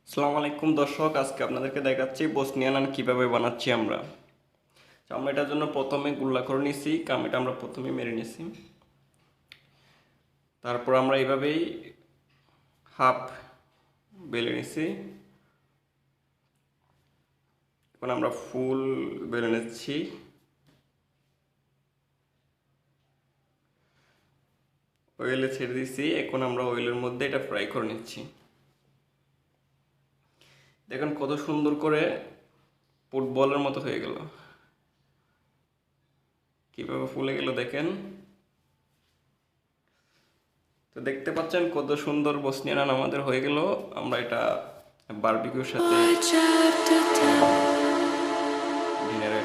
আসসালামু আলাইকুম দর্শক, আজকে আপনাদেরকে দেখাচ্ছি বসনিয়ান নান কীভাবে বানাচ্ছি আমরা। তো আমরা এটার জন্য প্রথমে গুল্লা করে নিছি, কামিটা আমরা প্রথমে মেরে নিছি। তারপর আমরা এইভাবেই হাফ বেলে নিছি। এখন আমরা ফুল বেলে নিচ্ছি। অয়েলে ছেড়ে দিচ্ছি, এখন আমরা অয়েলের মধ্যে এটা ফ্রাই করে নিচ্ছি। দেখুন কত সুন্দর করে ফুটবলের মতো হয়ে গেল, কীভাবে ফুলে গেল দেখেন। তো দেখতে পাচ্ছেন কত সুন্দর বসনিয়ান নান আমাদের হয়ে গেল। আমরা এটা বারবিকিউর সাথে ডিনারে